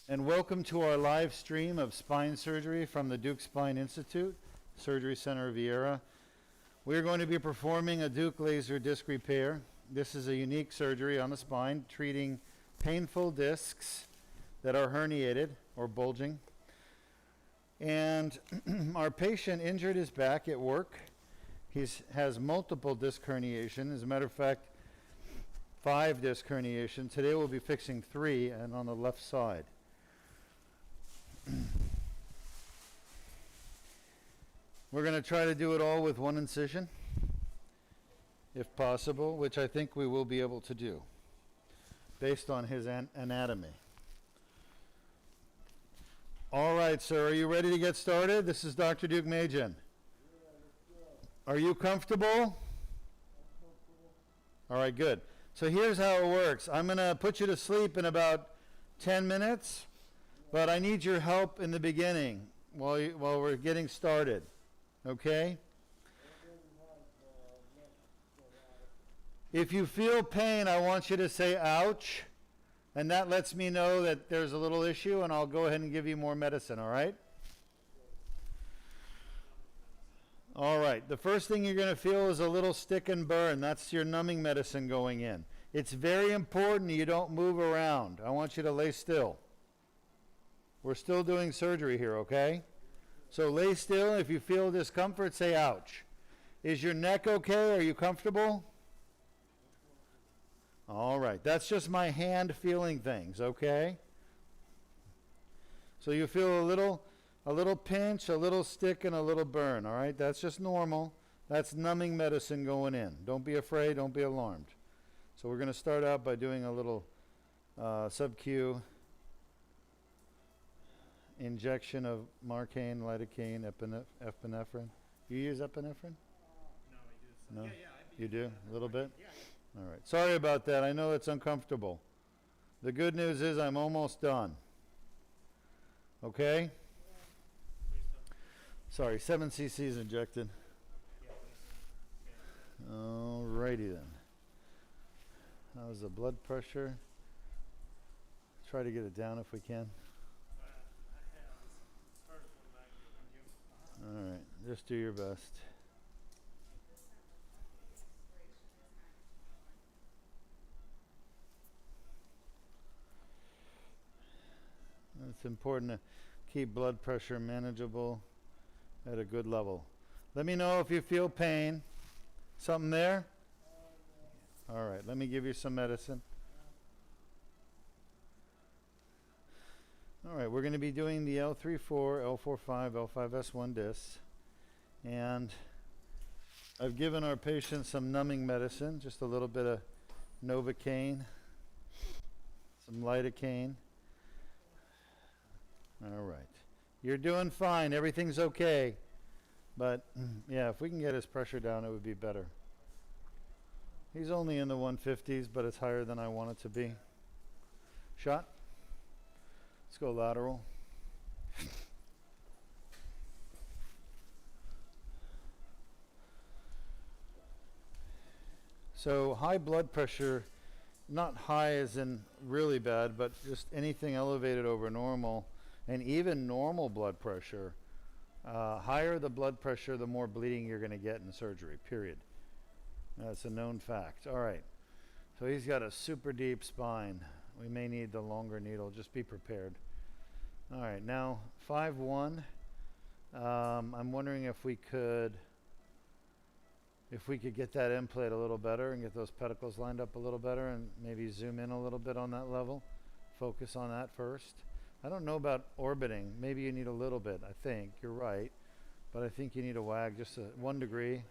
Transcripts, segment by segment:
And welcome to our live stream of spine surgery from the Deuk Spine Institute, Surgery Center of Vieira. We're going to be performing a Deuk laser disc repair. This is a unique surgery on the spine, treating painful discs that are herniated or bulging. And our patient injured his back at work. He has multiple disc herniation. As a matter of fact, 5 disc herniation. Today we'll be fixing 3 and on the left side. We're going to try to do it all with one incision, if possible, which I think we will be able to do, based on his anatomy. All right, sir, are you ready to get started? This is Dr. Deuk Majin. Are you comfortable? All right, good. So here's how it works. I'm going to put you to sleep in about 10 minutes. But I need your help in the beginning while we're getting started, okay? If you feel pain, I want you to say ouch, and that lets me know that there's a little issue, and I'll go ahead and give you more medicine, all right? All right, the first thing you're going to feel is a little stick and burn. That's your numbing medicine going in. It's very important you don't move around. I want you to lay still. We're still doing surgery here, okay? So lay still. If you feel discomfort, say ouch. Is your neck okay? Are you comfortable? All right. That's just my hand feeling things, okay? So you feel a little pinch, a little stick, and a little burn, all right? That's just normal. That's numbing medicine going in. Don't be afraid. Don't be alarmed. So we're going to start out by doing a little sub-Q injection of Marcaine, lidocaine, epinephrine. You use epinephrine? No, I do. No? Yeah, You do? A little bit? Yeah. All right. Sorry about that. I know it's uncomfortable. The good news is I'm almost done. Okay? Sorry, 7 cc's injected. All righty then. How's the blood pressure? Try to get it down if we can. All right, just do your best. It's important to keep blood pressure manageable at a good level. Let me know if you feel pain. Something there? All right, let me give you some medicine. All right, we're going to be doing the L34, L45, L5S1 discs. And I've given our patient some numbing medicine, just a little bit of Novocaine, some lidocaine. All right. You're doing fine. Everything's okay. But, yeah, if we can get his pressure down, it would be better. He's only in the 150s, but it's higher than I want it to be. Shot. Let's go lateral. So high blood pressure, not high as in really bad, but just anything elevated over normal, and even normal blood pressure, higher the blood pressure, the more bleeding you're going to get in surgery, period. That's a known fact. All right. So he's got a super deep spine. We may need the longer needle. Just be prepared. All right, now 5-1. I'm wondering if we could get that end plate a little better and get those pedicles lined up a little better and maybe zoom in a little bit on that level. Focus on that first. I don't know about orbiting. Maybe you need a little bit. I think you're right, but I think you need a wag just 1 degree.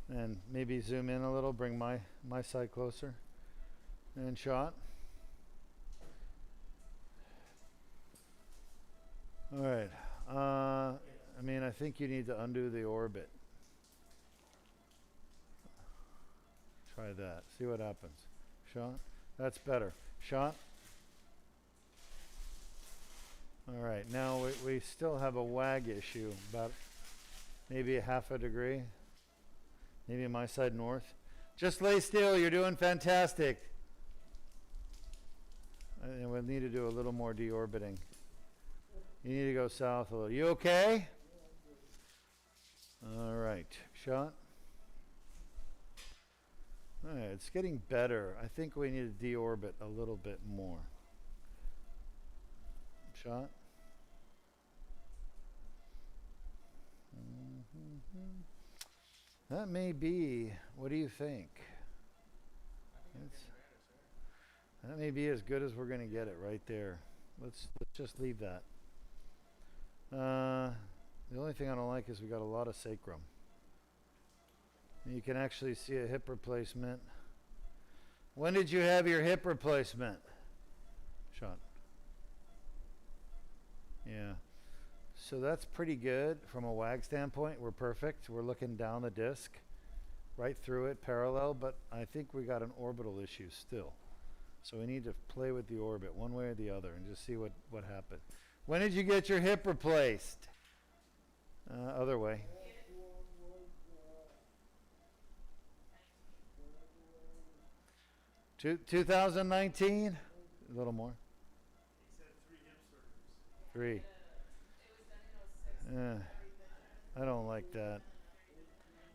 And maybe zoom in a little, bring my side closer. And shot. All right. I think you need to undo the orbit. Try that. See what happens. Shot. That's better. Shot. All right. Now we still have a wag issue, about maybe a half a degree. Maybe my side north. Just lay still. You're doing fantastic. And we'll need to do a little more deorbiting. You need to go south a little. You okay? All right. Shot. All right, it's getting better. I think we need to deorbit a little bit more. Shot. That may be. What do you think? That may be as good as we're going to get it right there. Let's just leave that. The only thing I don't like is we got a lot of sacrum. You can actually see a hip replacement. When did you have your hip replacement? Shot. Yeah. So that's pretty good from a WAG standpoint. We're perfect. We're looking down the disc, right through it, parallel, but I think we got an orbital issue still. So we need to play with the orbit one way or the other and just see what happened. When did you get your hip replaced? Other way. 2019? A little more. He said 3 hip surgeries. 3. I don't like that.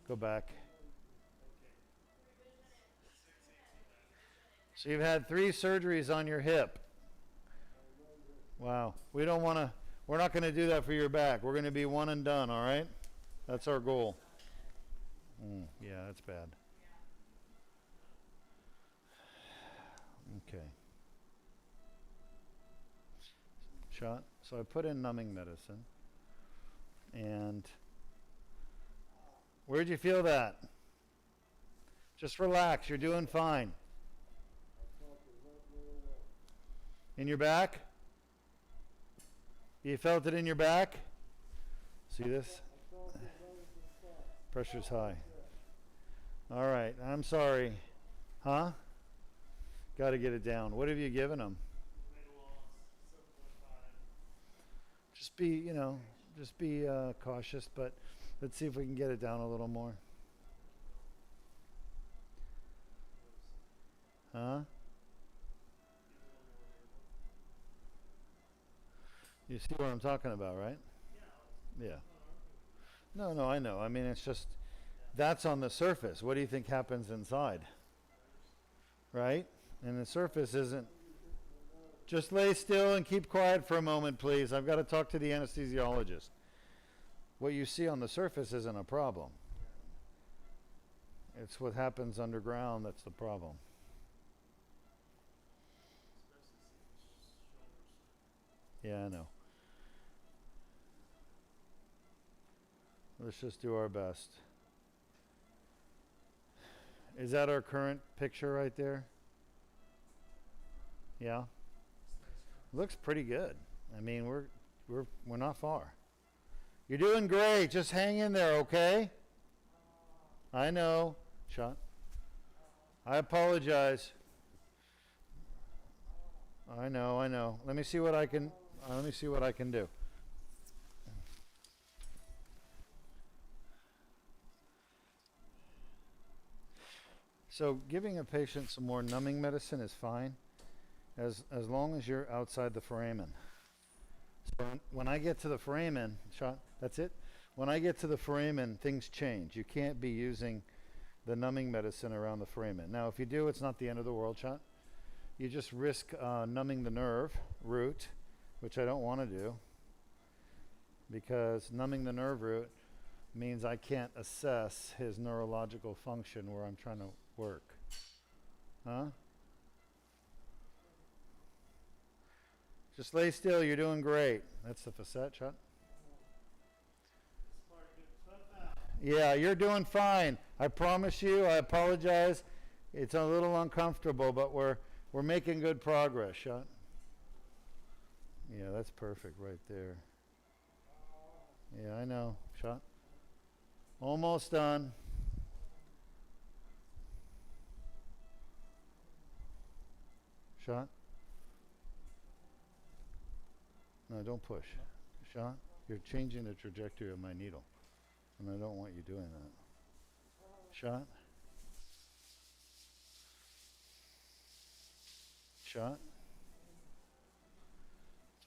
Go back. So you've had 3 surgeries on your hip. Wow. We're not going to do that for your back. We're going to be one and done, all right? That's our goal. Yeah, that's bad. Okay. Shot. So I put in numbing medicine. And where'd you feel that? Just relax. You're doing fine. In your back? You felt it in your back? See this? Pressure's high. All right. I'm sorry. Huh? Got to get it down. What have you given them? Just be cautious, but let's see if we can get it down a little more. Huh? You see what I'm talking about, right? Yeah. No, I know. I mean, it's just, that's on the surface. What do you think happens inside? Right? And the surface isn't. Just lay still and keep quiet for a moment, please. I've got to talk to the anesthesiologist. What you see on the surface isn't a problem. It's what happens underground that's the problem. Yeah, I know. Let's just do our best. Is that our current picture right there? Yeah. Looks pretty good. I mean, we're not far. You're doing great. Just hang in there, okay? I know. Shot. I apologize. I know. Let me see what I can do. So giving a patient some more numbing medicine is fine, as long as you're outside the foramen. So when I get to the foramen, shot, that's it. When I get to the foramen, things change. You can't be using the numbing medicine around the foramen. Now, if you do, it's not the end of the world, shot. You just risk numbing the nerve root, which I don't want to do, because numbing the nerve root means I can't assess his neurological function where I'm trying to work. Huh? Just lay still. You're doing great. That's the facet shot. Yeah, you're doing fine. I promise you. I apologize. It's a little uncomfortable, but we're making good progress. Shot. Yeah, that's perfect right there. Yeah, I know. Shot. Almost done. Shot. No, don't push. Shot. You're changing the trajectory of my needle, and I don't want you doing that. Shot. Shot.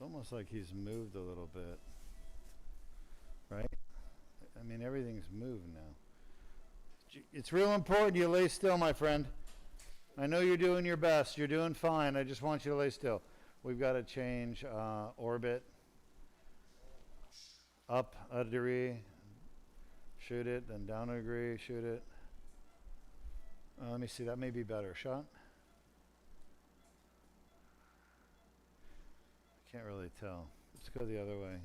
It's almost like he's moved a little bit, right? I mean, everything's moved now. It's real important you lay still, my friend. I know you're doing your best. You're doing fine. I just want you to lay still. We've got to change orbit. Up a degree, shoot it, then down a degree, shoot it. Let me see, that may be better. Shot? I can't really tell. Let's go the other way.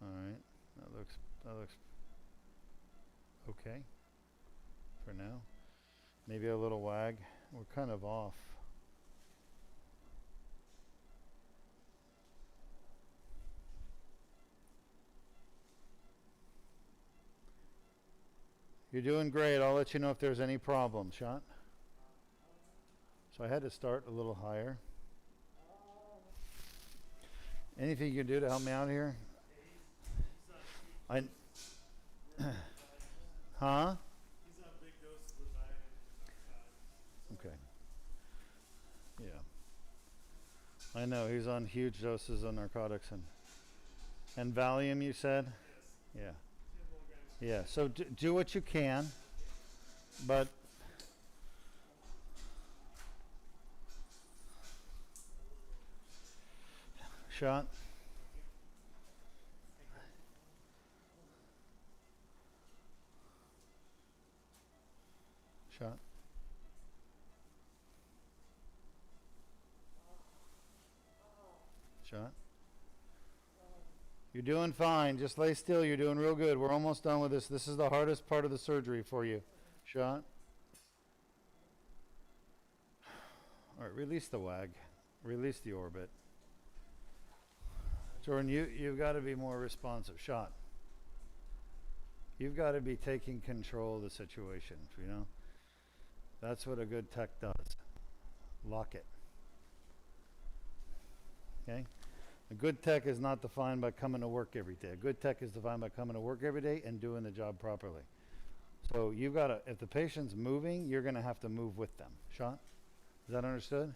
All right, that looks okay for now. Maybe a little wag. We're kind of off. You're doing great. I'll let you know if there's any problems. Shot? So I had to start a little higher. Anything you can do to help me out here? Huh? He's on big doses of vitamin. Okay. Yeah. I know he's on huge doses of narcotics and Valium, you said? Yes. Yeah. Yeah. So do what you can, but shot. Shot. Shot. You're doing fine. Just lay still. You're doing real good. We're almost done with this. This is the hardest part of the surgery for you. Shot. All right, release the wag. Release the orbit. Jordan, you've got to be more responsive. Shot. You've got to be taking control of the situation, you know? That's what a good tech does. Lock it. Okay? A good tech is not defined by coming to work every day. A good tech is defined by coming to work every day and doing the job properly. So you've got to, if the patient's moving, you're going to have to move with them. Shot? Is that understood?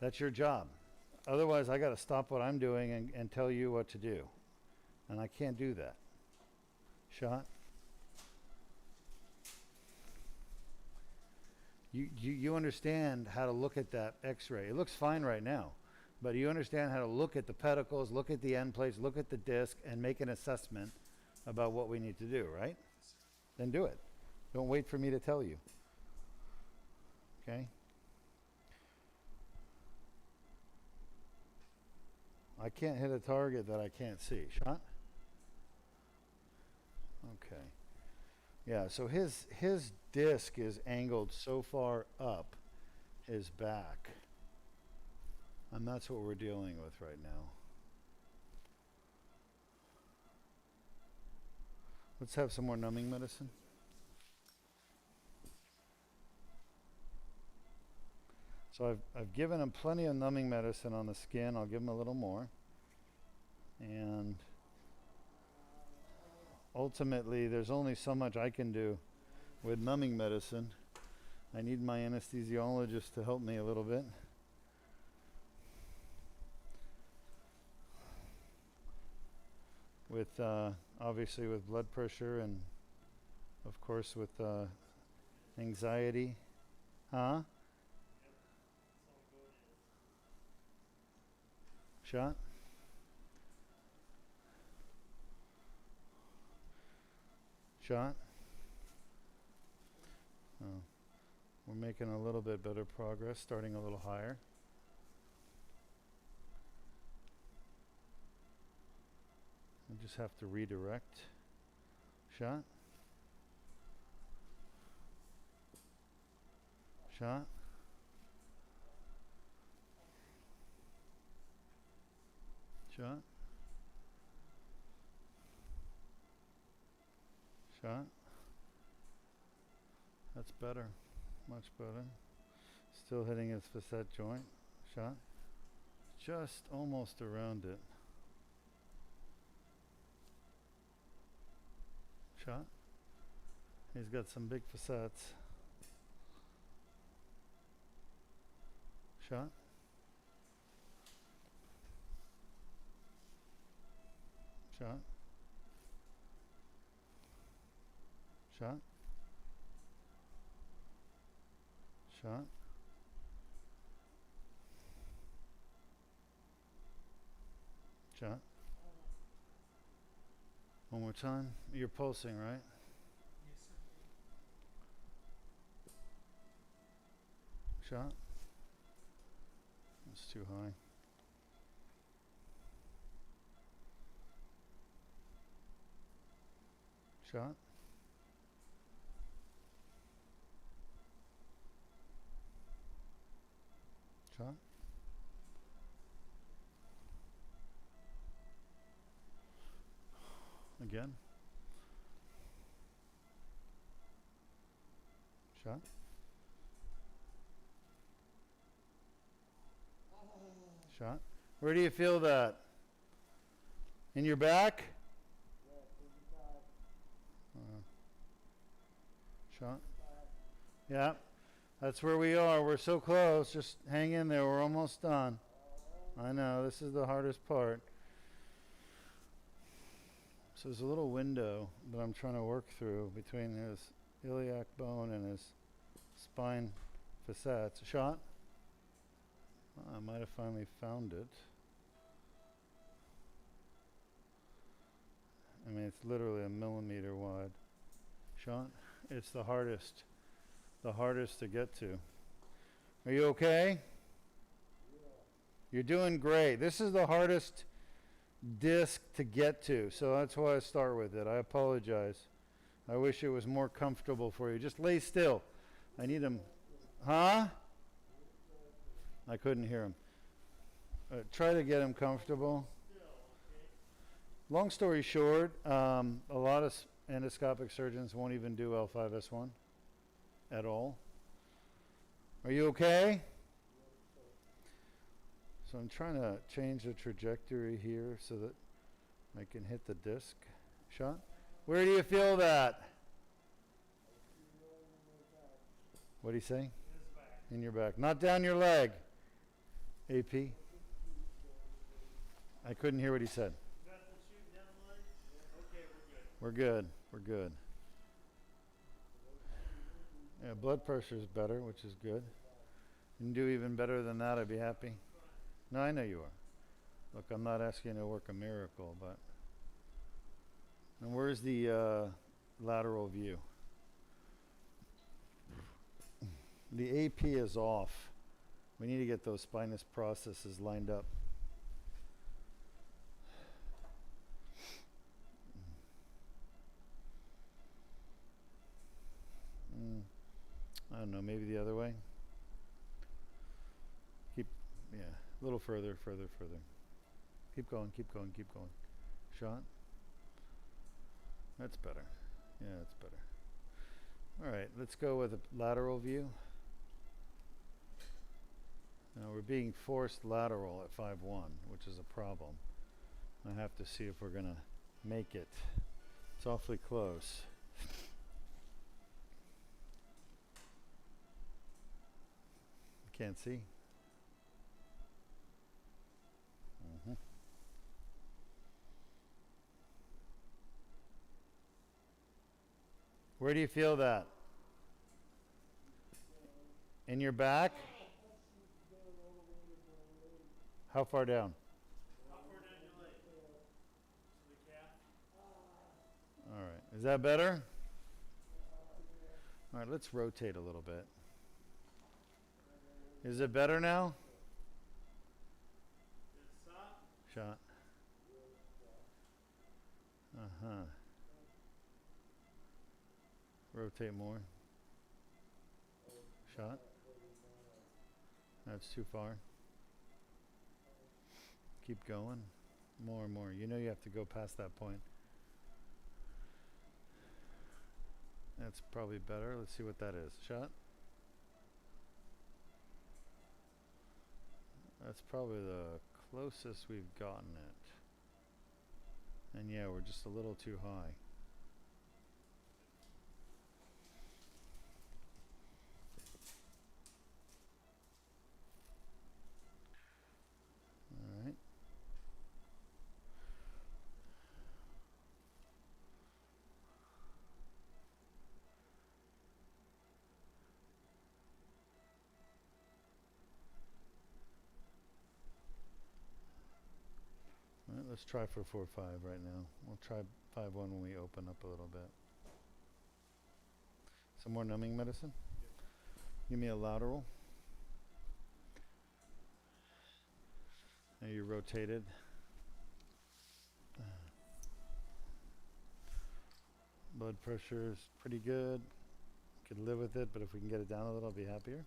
That's your job. Otherwise, I got to stop what I'm doing and tell you what to do. And I can't do that. Shot? You understand how to look at that x-ray. It looks fine right now. But you understand how to look at the pedicles, look at the end plates, look at the disc, and make an assessment about what we need to do, right? Then do it. Don't wait for me to tell you. Okay? I can't hit a target that I can't see. Shot? Okay. Yeah, so his disc is angled so far up his back. And that's what we're dealing with right now. Let's have some more numbing medicine. So I've given him plenty of numbing medicine on the skin. I'll give him a little more. And ultimately, there's only so much I can do with numbing medicine. I need my anesthesiologist to help me a little bit. With obviously with blood pressure and of course with anxiety. Huh? Shot? Shot? Oh. We're making a little bit better progress, starting a little higher. We just have to redirect. Shot? Shot? Shot? Shot? That's better. Much better. Still hitting his facet joint. Shot? Just almost around it. Shot? He's got some big facets. Shot. Shot. Shot. Shot. Shot. One more time. You're pulsing, right? Yes, sir. Shot. That's too high. Shot. Shot. Again. Shot. Shot. Where do you feel that? In your back? Shot. Yeah. That's where we are. We're so close. Just hang in there. We're almost done. I know. This is the hardest part. So there's a little window that I'm trying to work through between his iliac bone and his spine facets. Shot. I might have finally found it. I mean, it's literally a millimeter wide. Shot. It's the hardest to get to. Are you okay? You're doing great. This is the hardest disc to get to, so that's why I start with it. I apologize. I wish it was more comfortable for you. Just lay still. I need him. Huh? I couldn't hear him. Try to get him comfortable. Long story short, a lot of endoscopic surgeons won't even do L5S1 at all. Are you okay? So I'm trying to change the trajectory here so that I can hit the disc. Shot. Where do you feel that? What do you say? In your back. Not down your leg. AP. I couldn't hear what he said. Is that the shooting down the leg? Okay, we're good. We're good. Yeah, blood pressure is better, which is good. You can do even better than that, I'd be happy. No, I know you are. Look, I'm not asking you to work a miracle, but... And where's the lateral view? The AP is off. We need to get those spinous processes lined up. I don't know, maybe the other way. Yeah, a little further. Keep going. Shot. That's better. Yeah, that's better. All right, let's go with a lateral view. Now we're being forced lateral at 5-1, which is a problem. I have to see if we're gonna make it. It's awfully close. Can't see. Where do you feel that? In your back? How far down? How far down your leg? To the calf? All right. Is that better? All right, let's rotate a little bit. Is it better now? Is it soft? Shot. Uh-huh. Rotate more. Shot. That's too far. Keep going. More and more. You know you have to go past that point. That's probably better. Let's see what that is. Shot. That's probably the closest we've gotten it. And yeah, we're just a little too high. Let's try for 4-5 right now. We'll try 5-1 when we open up a little bit. Some more numbing medicine? Give me a lateral. Now you rotated. Blood pressure is pretty good. Could live with it, but if we can get it down a little, I'll be happier.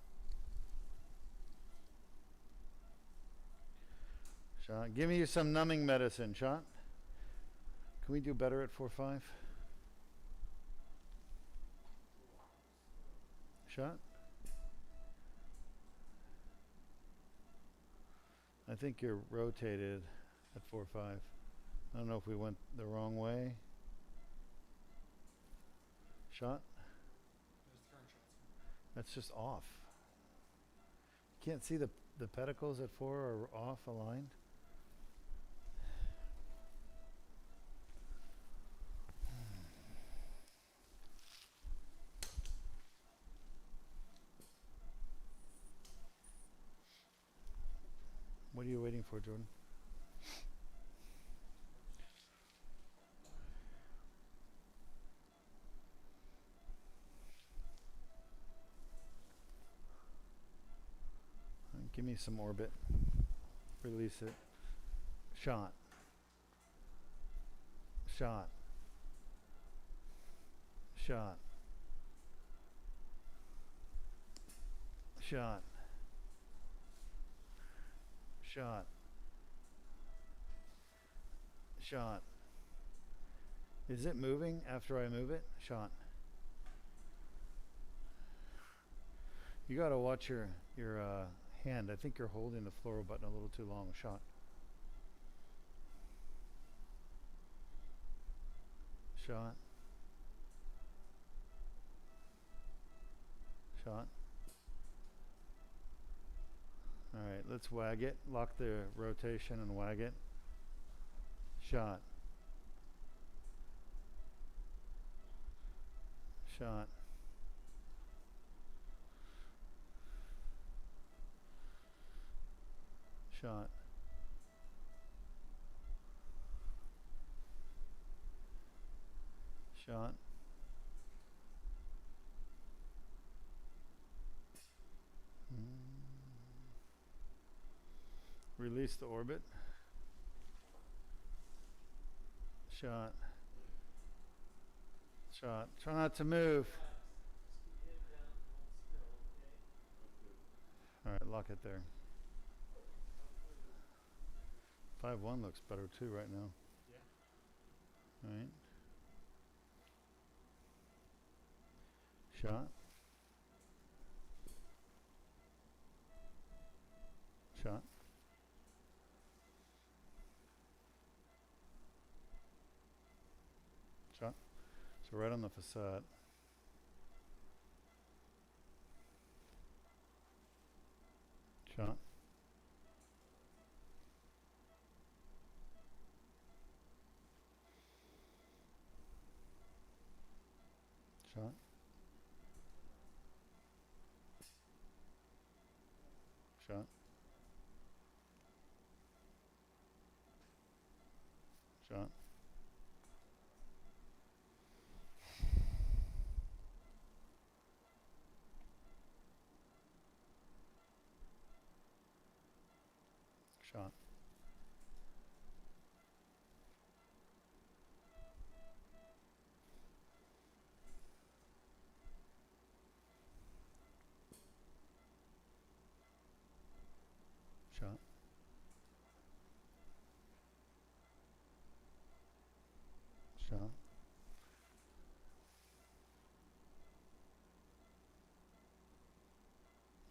Shot. Give me some numbing medicine, Shot. Can we do better at 4-5? Shot. I think you're rotated at 4-5. I don't know if we went the wrong way. Shot. That's just off. You can't see the pedicles at 4 are off aligned. What are you waiting for, Jordan? Give me some orbit. Release it. Shot. Shot. Shot. Shot. Shot. Shot. Is it moving after I move it? Shot. You gotta watch your hand. I think you're holding the fluoro button a little too long. Shot. Shot. Shot. All right, let's wag it. Lock the rotation and wag it. Shot. Shot. Shot. Shot. Release the orbit. Shot. Shot. Try not to move. All right, lock it there. 5-1 looks better too right now. Yeah. All right. Shot. Shot. Shot. So right on the facade. Shot. Shot. Shot. Shot. Shot. Shot. Shot.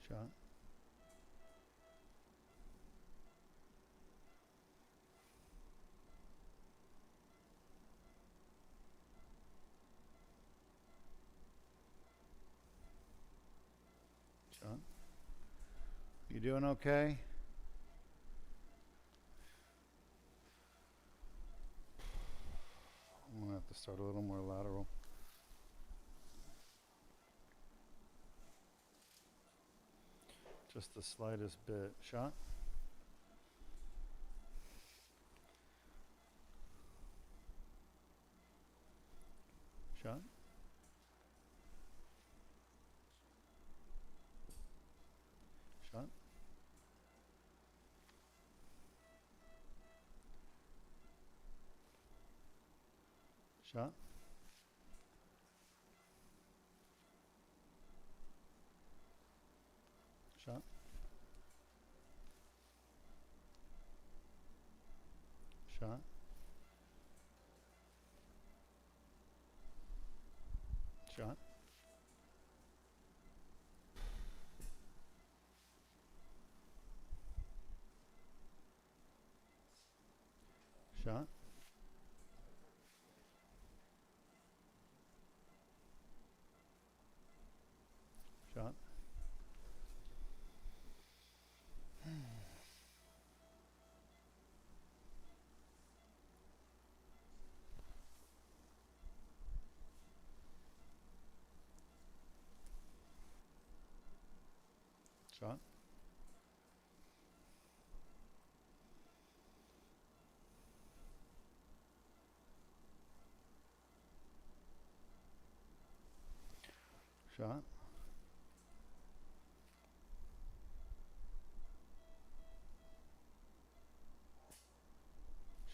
Shot. Shot. You doing okay? I'm gonna have to start a little more lateral. Just the slightest bit. Shot. Shot. Shot. Shot. Shot. Shot. Shot. Shot. Shot. Shot. Shot.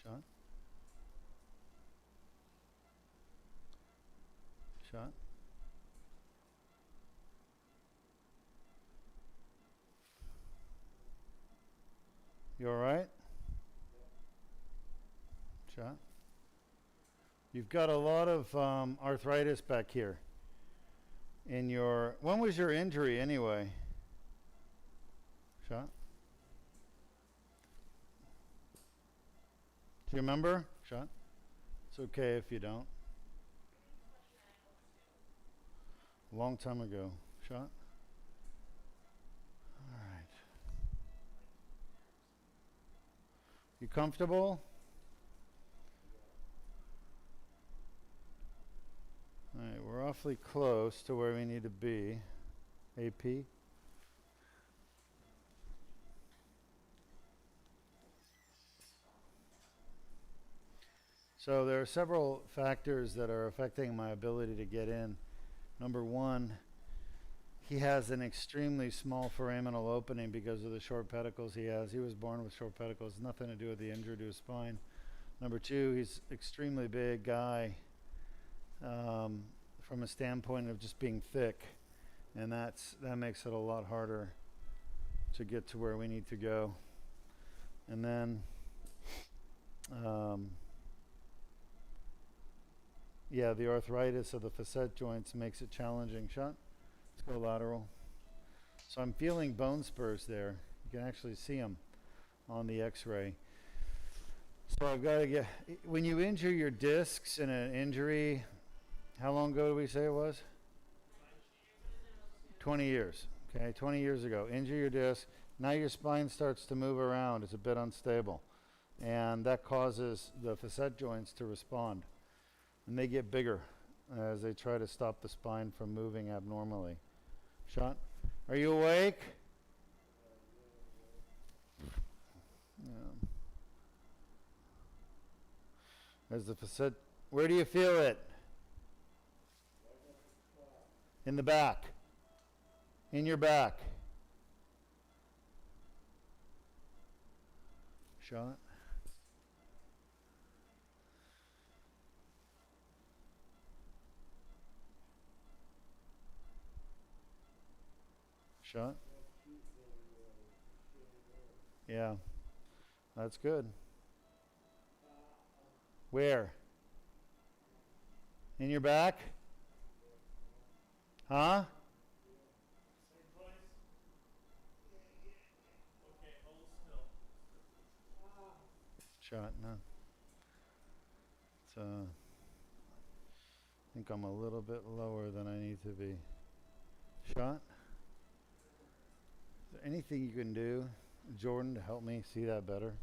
Shot. Shot. You all right? Shot. You've got a lot of arthritis back here. In your, when was your injury anyway? Shot. Do you remember? Shot. It's okay if you don't. A long time ago. Shot. All right. You comfortable? All right, we're awfully close to where we need to be. AP. So there are several factors that are affecting my ability to get in. Number one, he has an extremely small foraminal opening because of the short pedicles he has. He was born with short pedicles, nothing to do with the injury to his spine. Number two, he's extremely big guy from a standpoint of just being thick, and that makes it a lot harder to get to where we need to go. And then yeah, the arthritis of the facet joints makes it challenging. Shot. Let's go lateral. So I'm feeling bone spurs there. You can actually see them on the x-ray. So I've got to get, when you injure your discs in an injury, how long ago did we say it was? 20 years. Okay, 20 years ago. Injure your disc. Now your spine starts to move around. It's a bit unstable. And that causes the facet joints to respond. And they get bigger as they try to stop the spine from moving abnormally. Shot. Are you awake? Yeah. As the facet, where do you feel it? In the back. In your back. Shot. Shot. Yeah. That's good. Where? In your back? Huh? Same place? Okay, hold still. Shot, no. It's, I think I'm a little bit lower than I need to be. Shot? Is there anything you can do, Jordan, to help me see that better?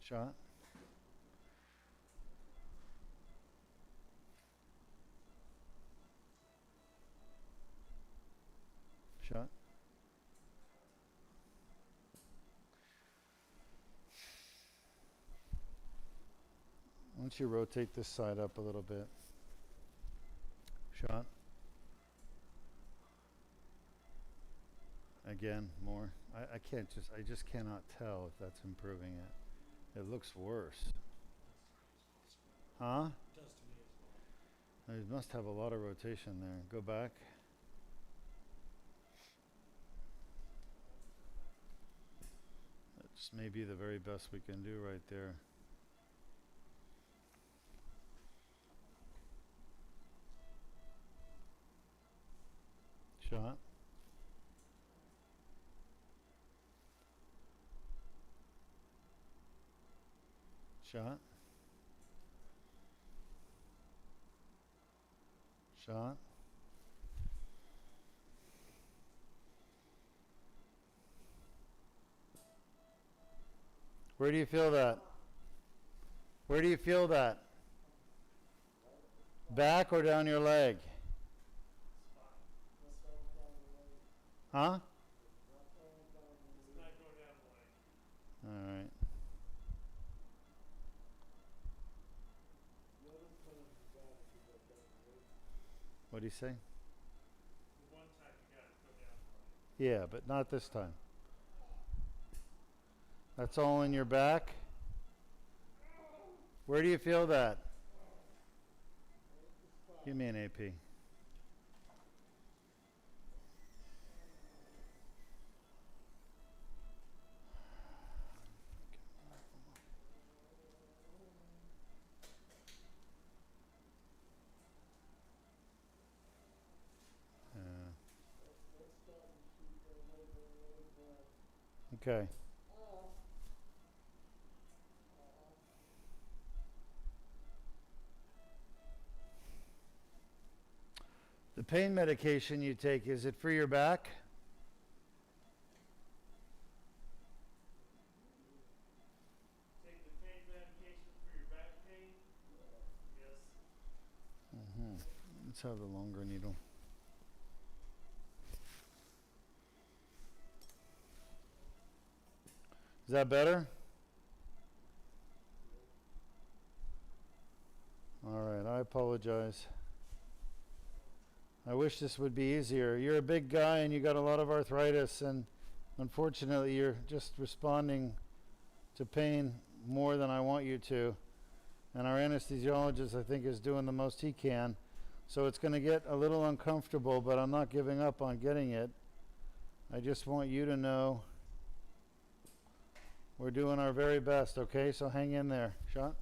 Shot? Shot? don't you rotate this side up a little bit? Shot. Again, more. I just cannot tell if that's improving it. It looks worse. Huh? It does to me as well. You must have a lot of rotation there. Go back. That's maybe the very best we can do right there. Shot. Shot. Shot. Where do you feel that? Where do you feel that? Back or down your leg? Huh? It's not going down the leg. All right. What do you say? The one time you got to go down the leg. Yeah, but not this time. That's all in your back? Where do you feel that? Give me an AP. Okay. The pain medication you take, is it for your back? Take the pain medication for your back pain? Yes. Let's have the longer needle. Is that better? All right, I apologize. I wish this would be easier. You're a big guy and you got a lot of arthritis, and unfortunately you're just responding to pain more than I want you to. And our anesthesiologist, I think, is doing the most he can. So it's going to get a little uncomfortable, but I'm not giving up on getting it. I just want you to know we're doing our very best, okay? So hang in there. Shot.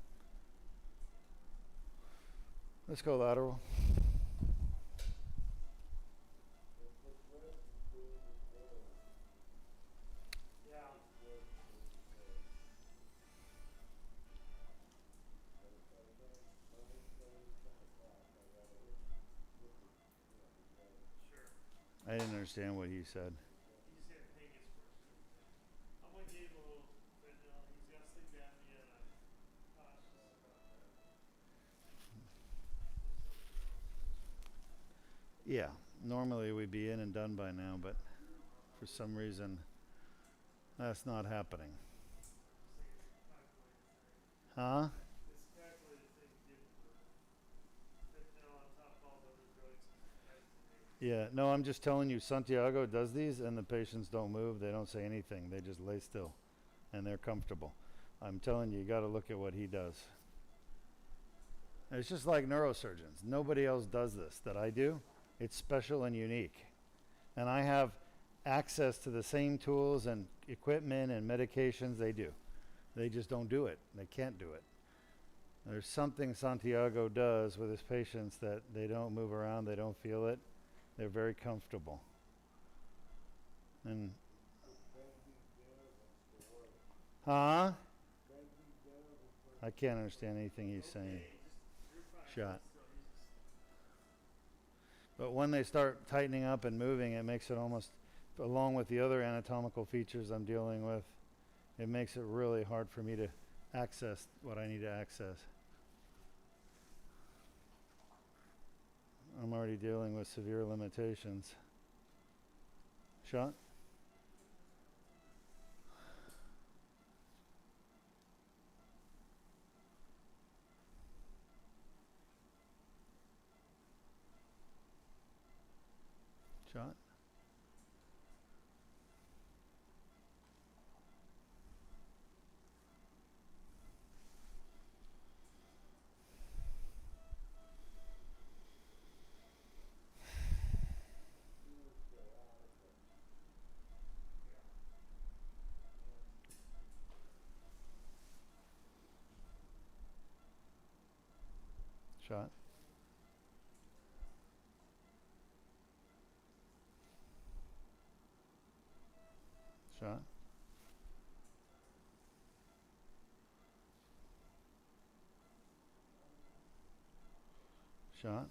Let's go lateral. Yeah. Sure. I didn't understand what he said. He said the pain gets worse. I'm gonna give him a little fentanyl. He's got sleep apnea, and I'm cautious about that. Yeah, normally we'd be in and done by now, but for some reason that's not happening. Huh? It's a calculated thing to give him fentanyl on top of all the other drugs he's taking. Yeah, no, I'm just telling you, Santiago does these and the patients don't move, they don't say anything, they just lay still and they're comfortable. I'm telling you, you got to look at what he does. And it's just like neurosurgeons. Nobody else does this that I do. It's special and unique. And I have access to the same tools and equipment and medications they do. They just don't do it. They can't do it. There's something Santiago does with his patients that they don't move around, they don't feel it. They're very comfortable. And huh? I can't understand anything he's saying. Shot. But when they start tightening up and moving, it makes it almost, along with the other anatomical features I'm dealing with, it makes it really hard for me to access what I need to access. I'm already dealing with severe limitations. Shot? Shot. Shot. Shot. Shot.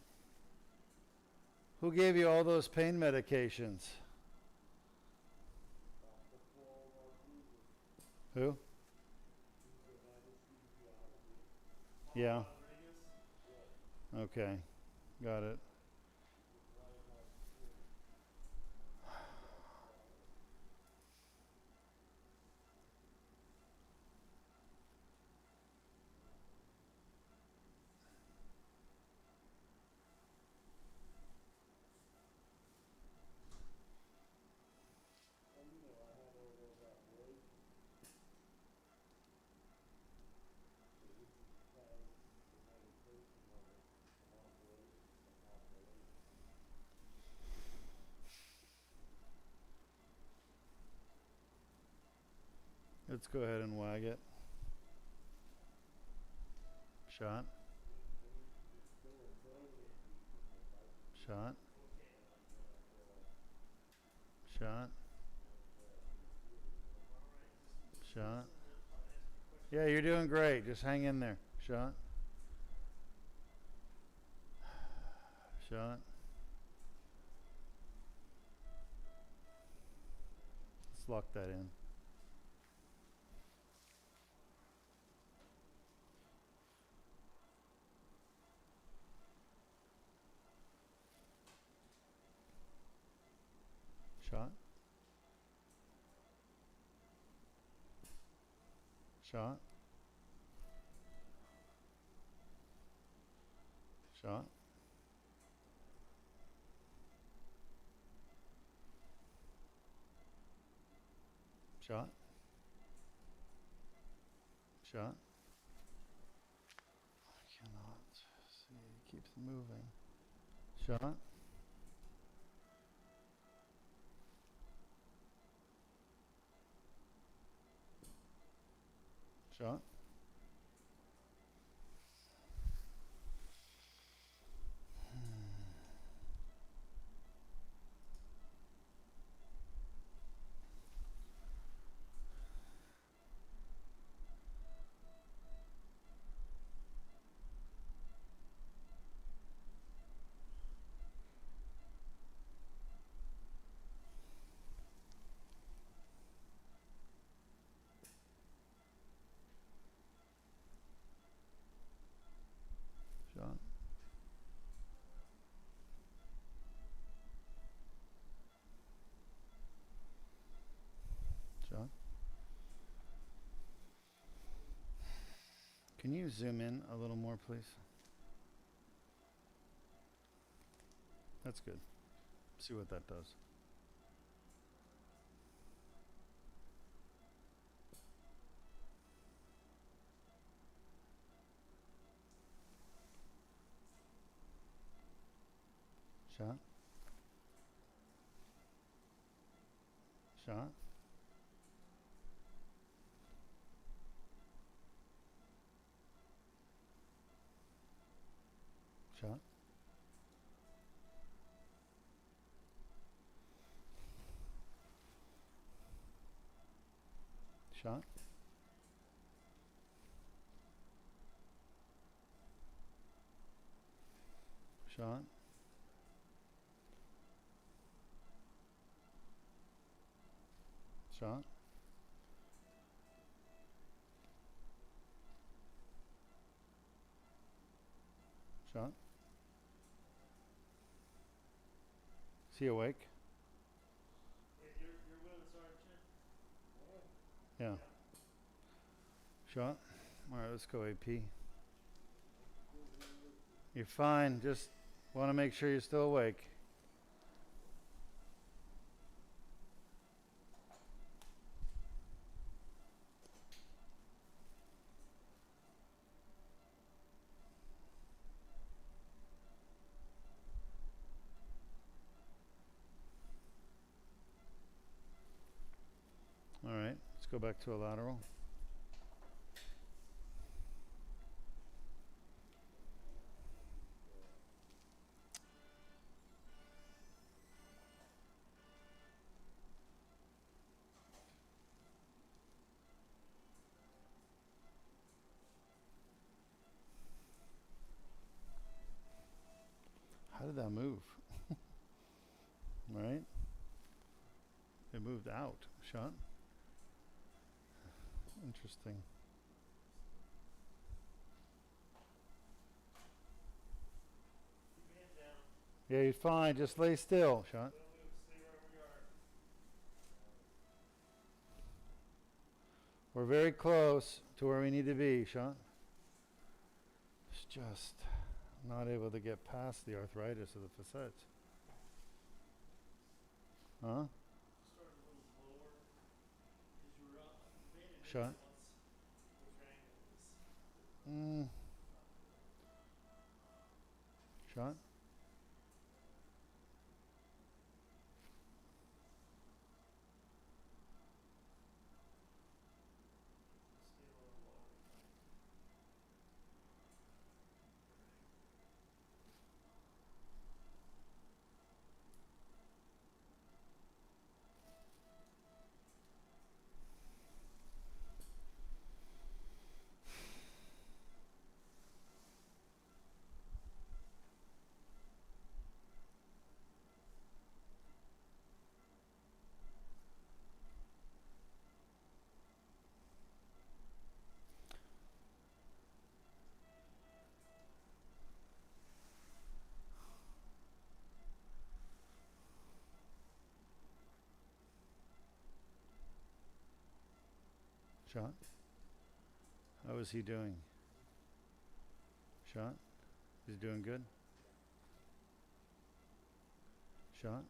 Who gave you all those pain medications? Who? Yeah. Okay. Got it. Let's go ahead and wag it. Shot. Shot. Shot. Shot. Yeah, you're doing great. Just hang in there. Shot. Shot. Let's lock that in. Shot. Shot. Shot. Shot. Shot. I cannot see. It keeps moving. Shot. Shot. Shot. Shot. Can you zoom in a little more, please? That's good. See what that does. Shot. Shot. Shot. Shot. Shot. Shot. Shot. Is he awake? You're willing to start, Chin? Yeah. Shot. All right, let's go AP. You're fine. Just want to make sure you're still awake. Let's go back to a lateral. How did that move? Right? It moved out. Shot. Interesting. Keep your hand down. Yeah, you're fine. Just lay still. Shot. Don't move. Stay right where you are. We're very close to where we need to be. Shot. It's just not able to get past the arthritis of the facets. Huh? Start a little lower. Because you were up. You made it Shot. once. The triangle was. Shot. Stay a little lower. Shot. How is he doing? Shot. He's doing good. Shot.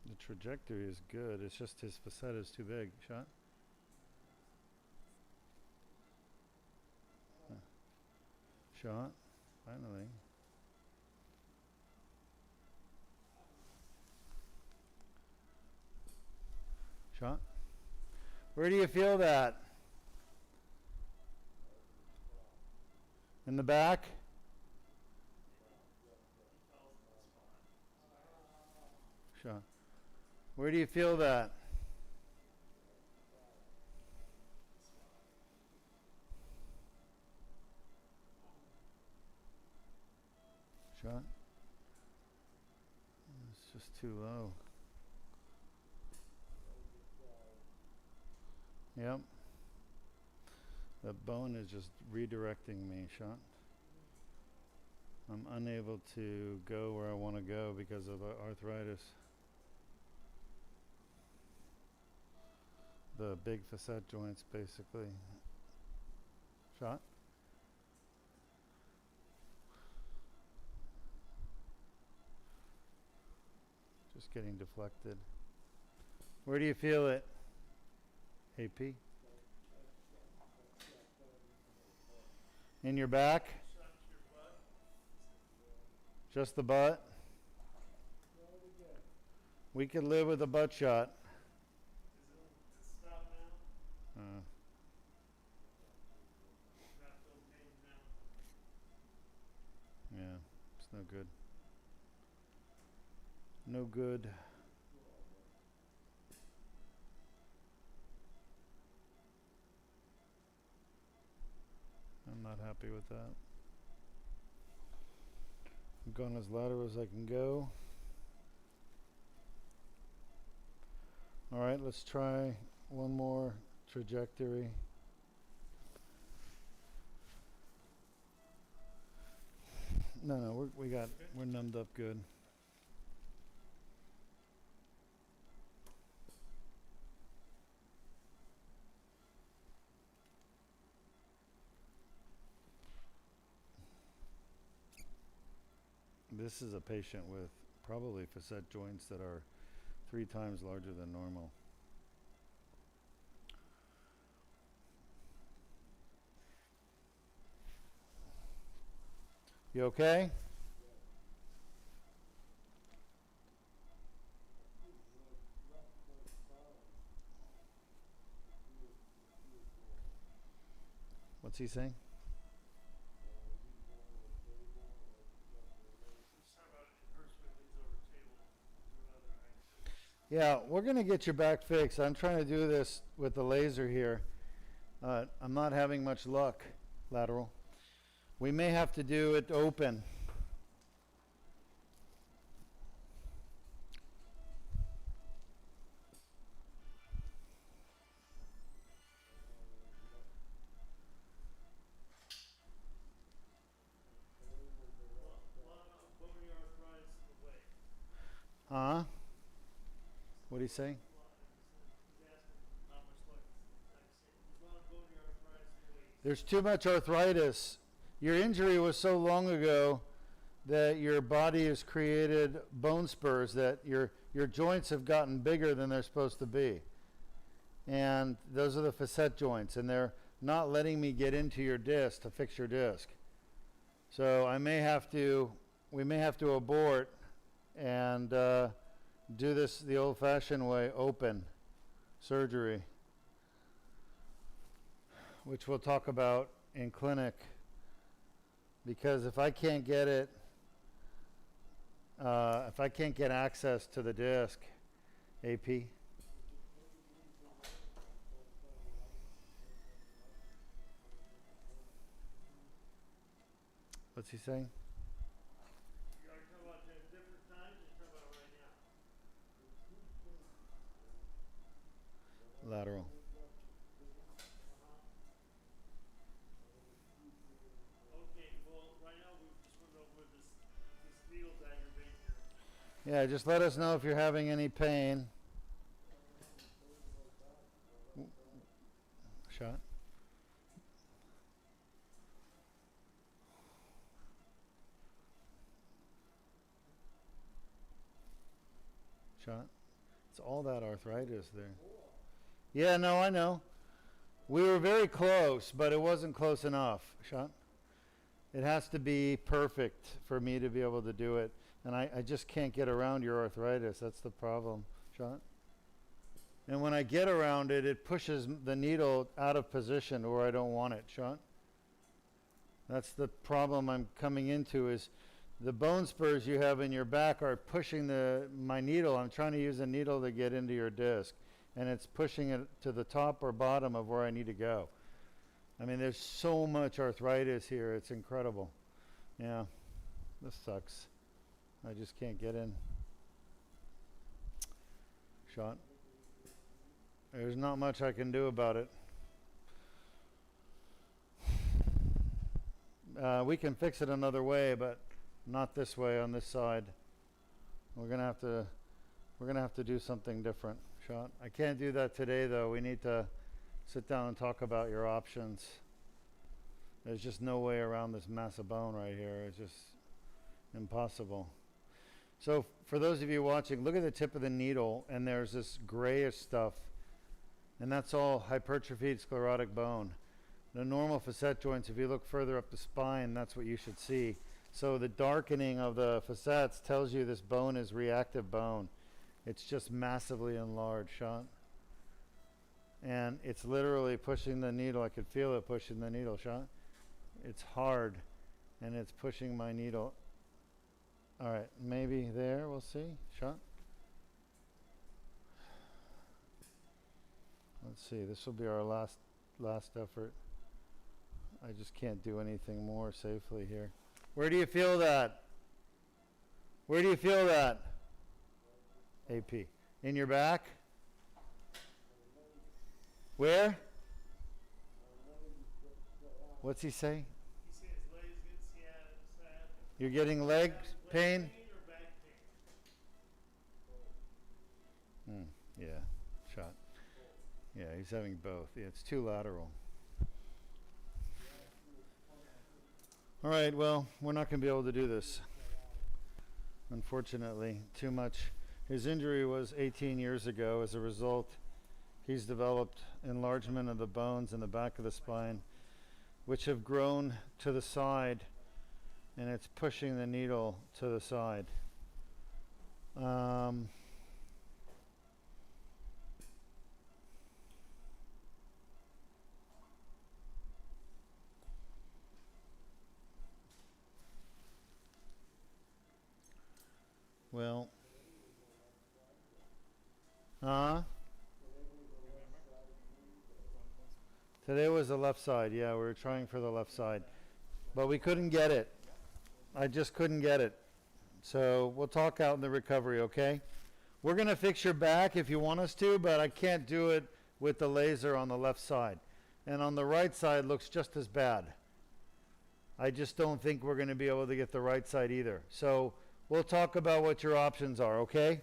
The trajectory is good. It's just his facet is too big. Shot. Shot. Finally. Shot. Where do you feel that? In the back? Shot. Where do you feel that? Shot. It's just too low. Yep. The bone is just redirecting me, Shot. I'm unable to go where I want to go because of arthritis. The big facet joints, basically. Shot. Just getting deflected. Where do you feel it? AP? In your back? Shot to your butt. Just the butt? We could live with a butt shot. It's stopped now. Uh, Not feeling pain now. yeah, it's no good. No good. I'm not happy with that. I've gone as lateral as I can go. All right, let's try one more trajectory. No, we're numbed up good. This is a patient with probably facet joints that are 3 times larger than normal. You okay? What's he saying? He's talking about it hurts when it leans over the table to another, right? Yeah, we're going to get your back fixed. I'm trying to do this with the laser here. I'm not having much luck, lateral. We may have to do it open. A lot of bony arthritis in the way. Huh? What do you say? He's asking how much luck there's a lot of bony arthritis in the way. There's too much arthritis. Your injury was so long ago that your body has created bone spurs that your joints have gotten bigger than they're supposed to be. And those are the facet joints, and they're not letting me get into your disc to fix your disc. So we may have to abort and do this the old-fashioned way, open surgery, which we'll talk about in clinic. Because if I can't get it, if I can't get access to the disc, AP. What's he saying? You are talking about at different times, or you're talking about right now? Lateral. Okay, well, right now we just went over this needle aggravate here. Yeah, just let us know if you're having any pain. Shot. Shot. It's all that arthritis there. Yeah, no, I know. We were very close, but it wasn't close enough. Shot. It has to be perfect for me to be able to do it. And I just can't get around your arthritis. That's the problem. Shot. And when I get around it, it pushes the needle out of position where I don't want it. Shot. That's the problem I'm coming into is the bone spurs you have in your back are pushing my needle. I'm trying to use a needle to get into your disc, and it's pushing it to the top or bottom of where I need to go. I mean, there's so much arthritis here. It's incredible. Yeah, this sucks. I just can't get in. Shot. There's not much I can do about it. We can fix it another way, but not this way on this side. We're gonna have to do something different. Shot. I can't do that today though. We need to sit down and talk about your options. There's just no way around this massive bone right here. It's just impossible. So for those of you watching, look at the tip of the needle, and there's this grayish stuff, and that's all hypertrophied sclerotic bone. The normal facet joints, if you look further up the spine, that's what you should see. So the darkening of the facets tells you this bone is reactive bone. It's just massively enlarged, Sean. And it's literally pushing the needle. I could feel it pushing the needle, Sean. It's hard, and it's pushing my needle. All right, maybe there, we'll see. Sean? Let's see, this will be our last effort. I just can't do anything more safely here. Where do you feel that? Where do you feel that? AP. In your back? Where? What's he saying? He says his legs get sciatica. You're getting leg pain? Or back pain? Yeah, shot. Yeah, he's having both. Yeah, it's too lateral. All right, well, we're not going to be able to do this. Unfortunately, too much. His injury was 18 years ago. As a result, he's developed enlargement of the bones in the back of the spine, which have grown to the side, and it's pushing the needle to the side. Huh? Today was the left side. Yeah, we were trying for the left side. But we couldn't get it. I just couldn't get it. So we'll talk out in the recovery, okay? We're going to fix your back if you want us to, but I can't do it with the laser on the left side. And on the right side looks just as bad. I just don't think we're going to be able to get the right side either. So we'll talk about what your options are, okay?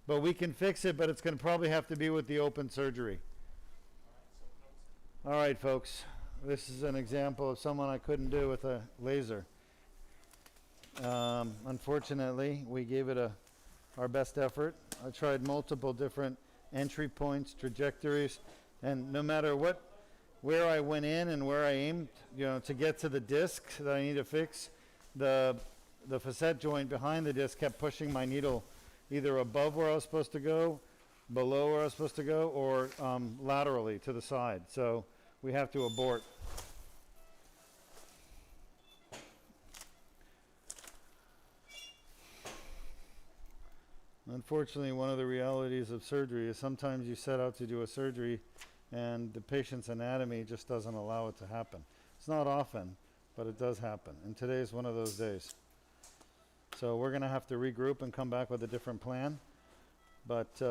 But we can fix it, but it's going to probably have to be with the open surgery. All right, folks. This is an example of someone I couldn't do with a laser. Unfortunately, we gave it our best effort. I tried multiple different entry points, trajectories, and no matter where I went in and where I aimed, to get to the disc that I need to fix, the facet joint behind the disc kept pushing my needle either above where I was supposed to go, below where I was supposed to go, or laterally to the side. So we have to abort. Unfortunately, one of the realities of surgery is sometimes you set out to do a surgery and the patient's anatomy just doesn't allow it to happen. It's not often, but it does happen. And today is one of those days. So we're going to have to regroup and come back with a different plan. But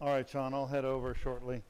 all right, Sean, I'll head over shortly.